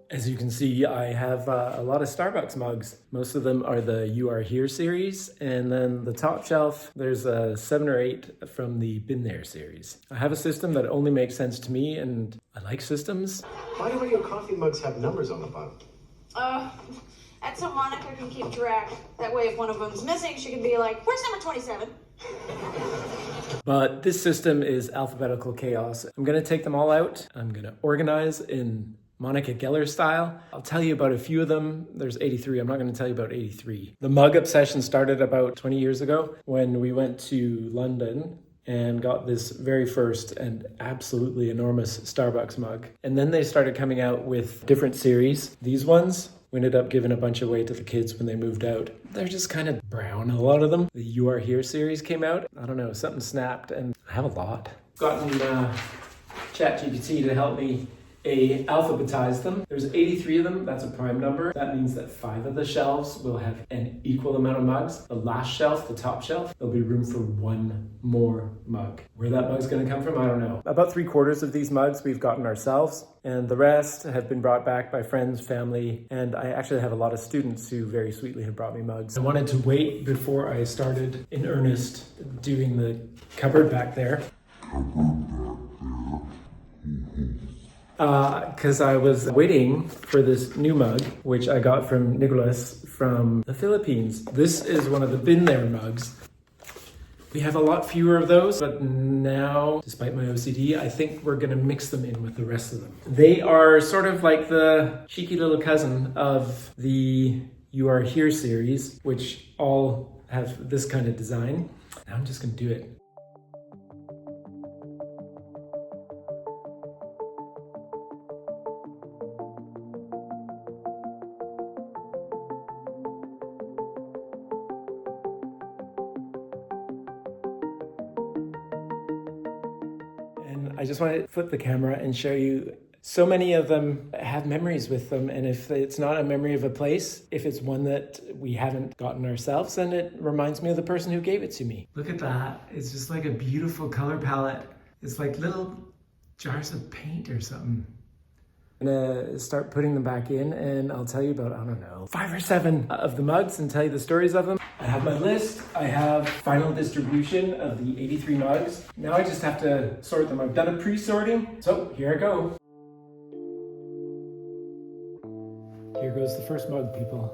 As you can see, I have a lot of Starbucks mugs. Most of them are the You Are Here series, and then the top shelf, there's 7 or 8 from the Been There series. I have a system that only makes sense to me, and I like systems. Why do your coffee mugs have numbers on the bottom? That's so Monica can keep track. That way if one of them's missing, she can be like, where's number 27? But this system is alphabetical chaos. I'm gonna take them all out. I'm gonna organize in Monica Geller style. I'll tell you about a few of them. There's 83. I'm not going to tell you about 83. The mug obsession started about 20 years ago when we went to London and got this very first and absolutely enormous Starbucks mug. And then they started coming out with different series. These ones, we ended up giving a bunch away to the kids when they moved out. They're just kind of brown, a lot of them. The You Are Here series came out. I don't know, something snapped, and I have a lot. Gotten ChatGPT to help me alphabetize them. There's 83 of them. That's a prime number. That means that 5 of the shelves will have an equal amount of mugs. The last shelf, the top shelf, there'll be room for 1 more mug. Where that mug's going to come from, I don't know. About 3/4 of these mugs we've gotten ourselves, and the rest have been brought back by friends, family, and I actually have a lot of students who very sweetly have brought me mugs. I wanted to wait before I started in earnest doing the cupboard back there. Because I was waiting for this new mug, which I got from Nicholas from the Philippines. This is one of the Been There mugs. We have a lot fewer of those, but now, despite my OCD, I think we're gonna mix them in with the rest of them. They are sort of like the cheeky little cousin of the You Are Here series, which all have this kind of design. Now I'm just gonna do it. I just want to flip the camera and show you so many of them have memories with them. And if it's not a memory of a place, if it's one that we haven't gotten ourselves, then it reminds me of the person who gave it to me. Look at that. It's just like a beautiful color palette. It's like little jars of paint or something. I'm gonna start putting them back in, and I'll tell you about, I don't know, 5 or 7 of the mugs and tell you the stories of them. I have my list. I have final distribution of the 83 mugs. Now I just have to sort them. I've done a pre-sorting, so here I go. Here goes the first mug, people.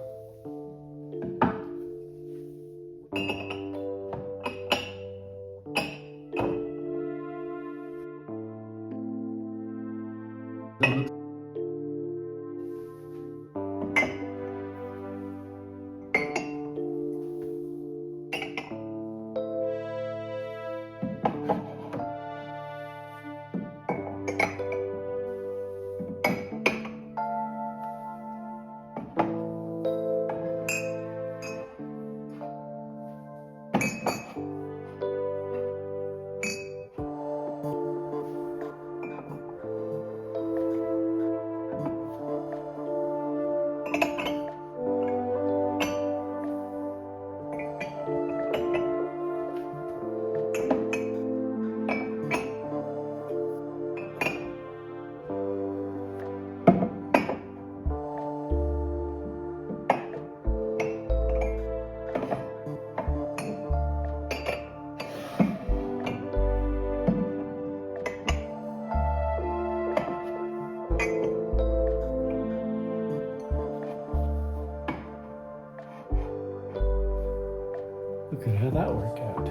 Look at how that worked out.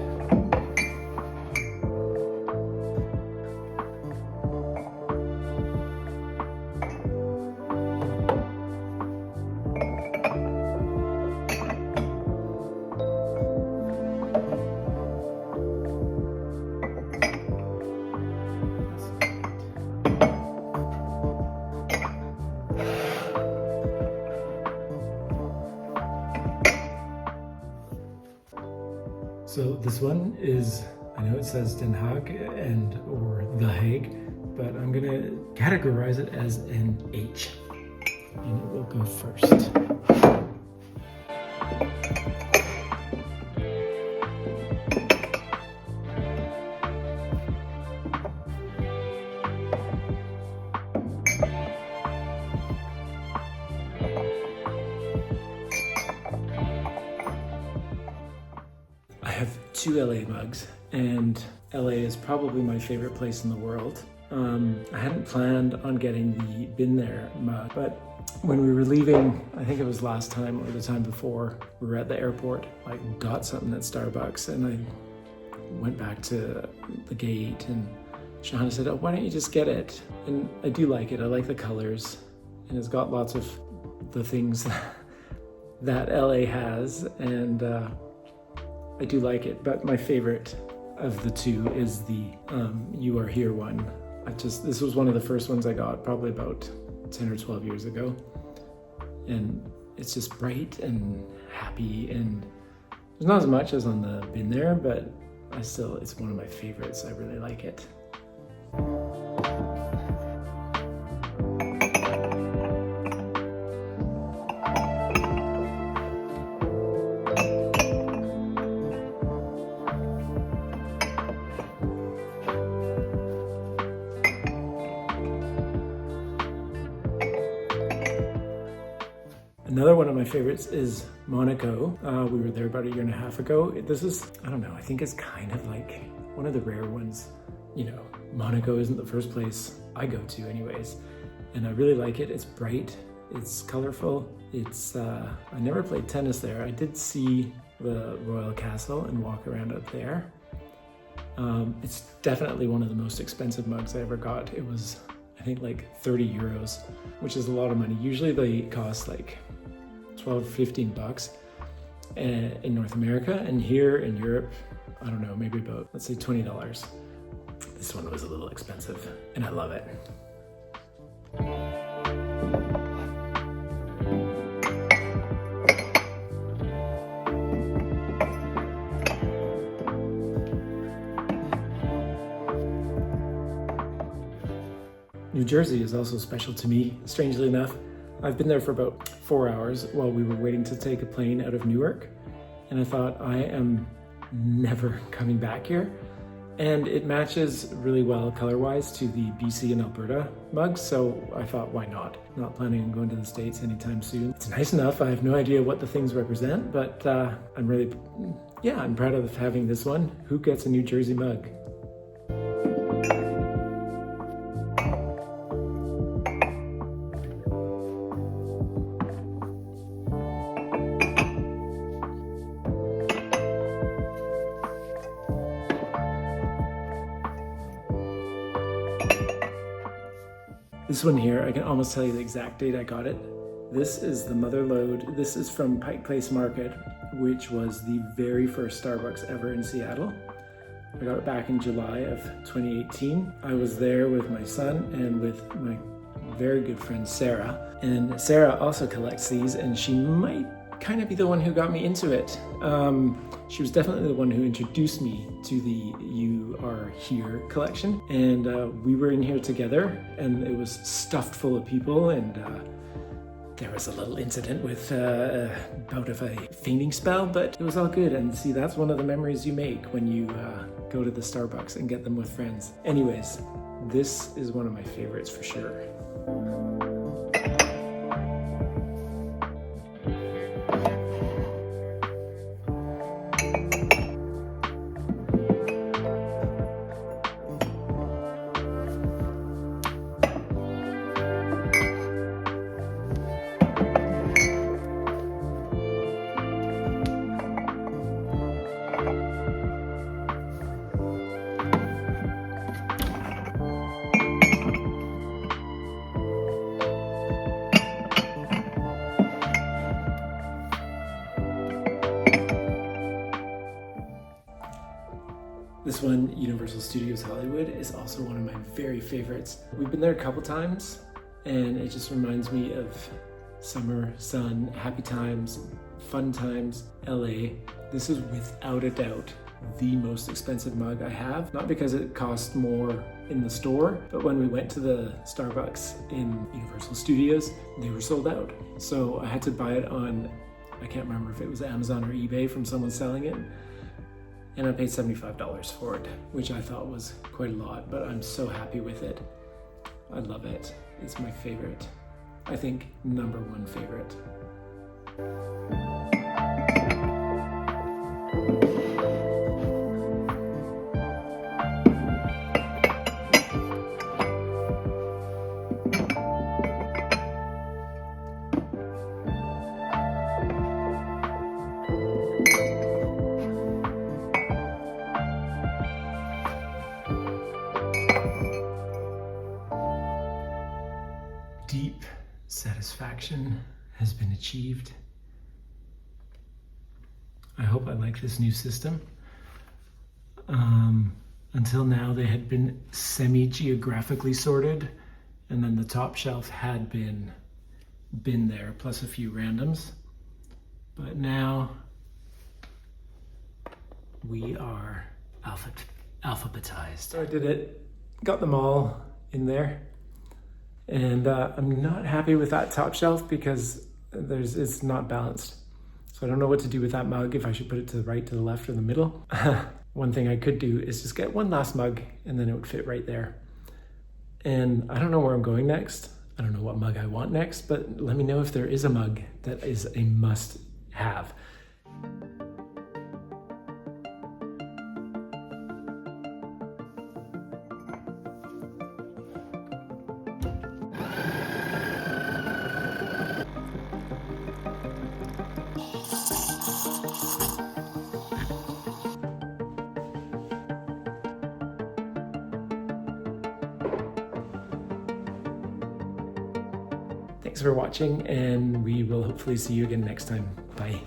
So this one is, I know it says Den Haag or The Hague, but I'm gonna categorize it as an H. and it will go first. I have 2 LA mugs, and LA is probably my favorite place in the world. I hadn't planned on getting the Been There mug, but when we were leaving, I think it was last time or the time before, we were at the airport. I got something at Starbucks and I went back to the gate, and Shana said, "Oh, why don't you just get it?" And I do like it. I like the colors, and it's got lots of the things that LA has, and I do like it. But my favorite of the 2 is the You Are Here one. This was one of the first ones I got probably about 10 or 12 years ago. And it's just bright and happy, and there's not as much as on the Been There, but it's one of my favorites. I really like it. Another one of my favorites is Monaco. We were there about 1.5 years ago. This is, I don't know, I think it's kind of like one of the rare ones. You know, Monaco isn't the first place I go to anyways. And I really like it. It's bright, it's colorful. I never played tennis there. I did see the Royal Castle and walk around up there. It's definitely one of the most expensive mugs I ever got. It was, I think, like 30 euros, which is a lot of money. Usually they cost like 12 or 15 bucks in North America, and here in Europe, I don't know, maybe about, let's say $20. This one was a little expensive, and I love it. New Jersey is also special to me, strangely enough. I've been there for about 4 hours while we were waiting to take a plane out of Newark, and I thought, I am never coming back here. And it matches really well color-wise to the BC and Alberta mugs, so I thought, why not? Not planning on going to the States anytime soon. It's nice enough. I have no idea what the things represent, but I'm proud of having this one. Who gets a New Jersey mug? This one here, I can almost tell you the exact date I got it. This is the Mother Load. This is from Pike Place Market, which was the very first Starbucks ever in Seattle. I got it back in July of 2018. I was there with my son and with my very good friend Sarah. And Sarah also collects these, and she might kind of be the one who got me into it. She was definitely the one who introduced me to the You Are Here collection. And we were in here together, and it was stuffed full of people, and there was a little incident with a bout of a fainting spell, but it was all good. And see, that's one of the memories you make when you go to the Starbucks and get them with friends. Anyways, this is one of my favorites for sure. This one, Universal Studios Hollywood, is also one of my very favorites. We've been there a couple times, and it just reminds me of summer, sun, happy times, fun times, LA. This is without a doubt the most expensive mug I have. Not because it cost more in the store, but when we went to the Starbucks in Universal Studios, they were sold out. So I had to buy it on, I can't remember if it was Amazon or eBay from someone selling it. And I paid $75 for it, which I thought was quite a lot, but I'm so happy with it. I love it. It's my favorite. I think #1 favorite. Deep satisfaction has been achieved. I hope I like this new system. Until now, they had been semi-geographically sorted, and then the top shelf had been there, plus a few randoms. But now we are alphabetized. So I did it, got them all in there. And I'm not happy with that top shelf because it's not balanced. So I don't know what to do with that mug, if I should put it to the right, to the left, or the middle. One thing I could do is just get one last mug and then it would fit right there. And I don't know where I'm going next. I don't know what mug I want next, but let me know if there is a mug that is a must have. Thanks for watching, and we will hopefully see you again next time. Bye.